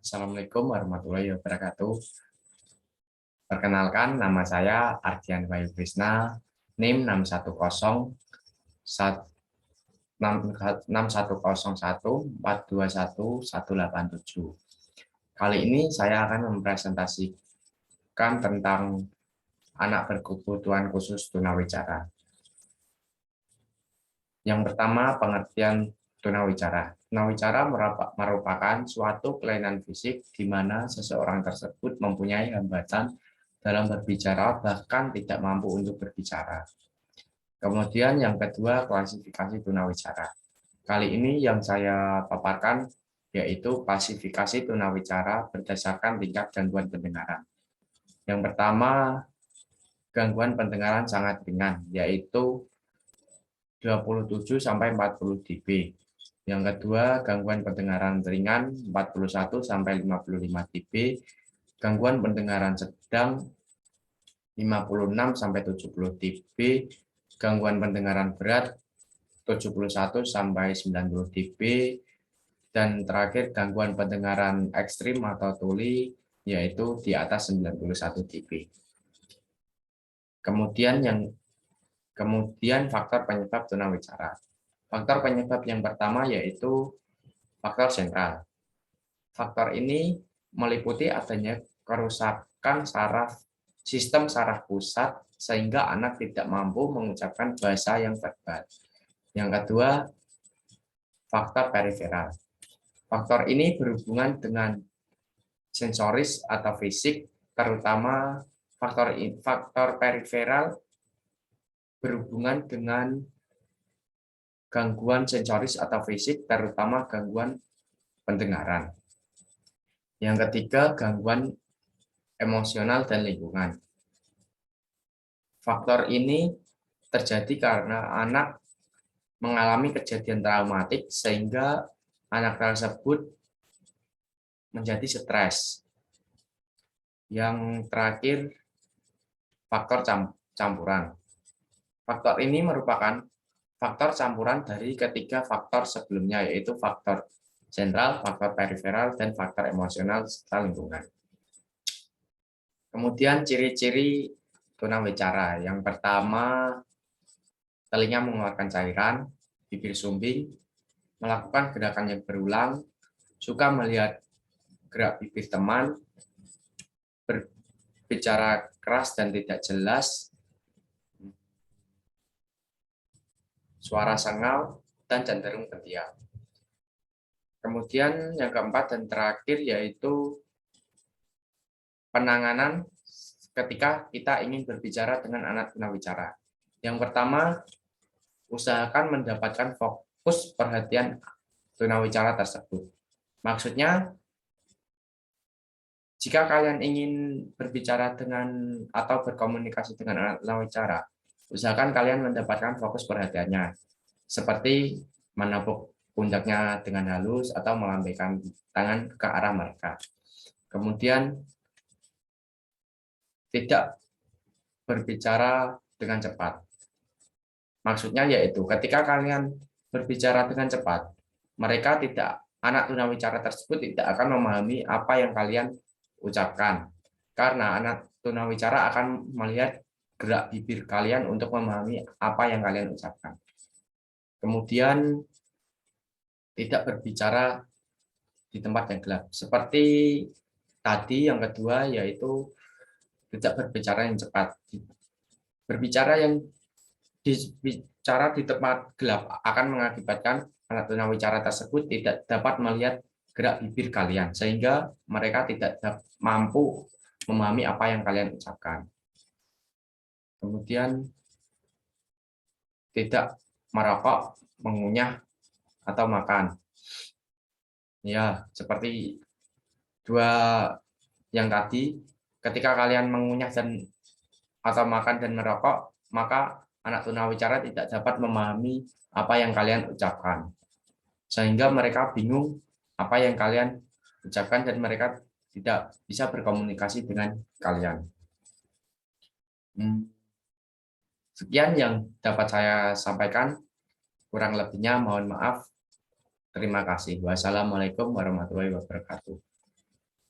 Assalamualaikum warahmatullahi wabarakatuh. Perkenalkan, nama saya Ardian Bayu Krisna, NIM 61014211877. Kali ini saya akan mempresentasikan tentang anak berkebutuhan khusus tunawicara. Yang pertama, pengertian tunawicara. Tunawicara merupakan suatu kelainan fisik di mana seseorang tersebut mempunyai hambatan dalam berbicara, bahkan tidak mampu untuk berbicara. Kemudian yang kedua, klasifikasi tunawicara. Kali ini yang saya paparkan yaitu klasifikasi tunawicara berdasarkan tingkat gangguan pendengaran. Yang pertama, gangguan pendengaran sangat ringan, yaitu 27 sampai 40 dB. Yang kedua, gangguan pendengaran ringan 41 sampai 55 dB. Gangguan pendengaran sedang 56 sampai 70 dB. Gangguan pendengaran berat 71 sampai 90 dB. Dan terakhir, gangguan pendengaran ekstrim atau tuli yaitu di atas 91 dB. Kemudian faktor penyebab tunawicara. Faktor penyebab yang pertama yaitu faktor sentral. Faktor ini meliputi adanya kerusakan sistem saraf pusat sehingga anak tidak mampu mengucapkan bahasa yang verbal. Yang kedua, faktor periferal. Faktor ini berhubungan dengan sensoris atau fisik, terutama faktor periferal berhubungan dengan gangguan sensoris atau fisik, terutama gangguan pendengaran. Yang ketiga, gangguan emosional dan lingkungan. Faktor ini terjadi karena anak mengalami kejadian traumatik sehingga anak tersebut menjadi stres. Yang terakhir, faktor campuran. Faktor ini merupakan faktor campuran dari ketiga faktor sebelumnya, yaitu faktor sentral, faktor periferal, dan faktor emosional serta lingkungan. Kemudian ciri-ciri tunawicara. Yang pertama, telinga mengeluarkan cairan, bibir sumbing, melakukan gerakan yang berulang, suka melihat gerak bibir teman, berbicara keras dan tidak jelas, suara sengal, dan cenderung pendiam. Kemudian yang keempat dan terakhir yaitu penanganan ketika kita ingin berbicara dengan anak tunawicara. Yang pertama, usahakan mendapatkan fokus perhatian tunawicara tersebut. Maksudnya, jika kalian ingin berbicara dengan atau berkomunikasi dengan anak tunawicara, usahakan kalian mendapatkan fokus perhatiannya, seperti menepuk pundaknya dengan halus atau melambaikan tangan ke arah mereka. Kemudian, tidak berbicara dengan cepat. Maksudnya yaitu ketika kalian berbicara dengan cepat, anak tunawicara tersebut tidak akan memahami apa yang kalian ucapkan. Karena anak tunawicara akan melihat gerak bibir kalian untuk memahami apa yang kalian ucapkan. Kemudian tidak berbicara di tempat yang gelap. Seperti tadi yang kedua yaitu tidak berbicara yang cepat. Berbicara di tempat gelap akan mengakibatkan anak tunawicara tersebut tidak dapat melihat gerak bibir kalian, sehingga mereka tidak mampu memahami apa yang kalian ucapkan. Kemudian tidak merokok, mengunyah, atau makan. Ya, seperti dua yang tadi, ketika kalian mengunyah atau makan dan merokok, maka anak tunawicara tidak dapat memahami apa yang kalian ucapkan. Sehingga mereka bingung apa yang kalian ucapkan dan mereka tidak bisa berkomunikasi dengan kalian. Sekian yang dapat saya sampaikan. Kurang lebihnya mohon maaf. Terima kasih. Wassalamualaikum warahmatullahi wabarakatuh.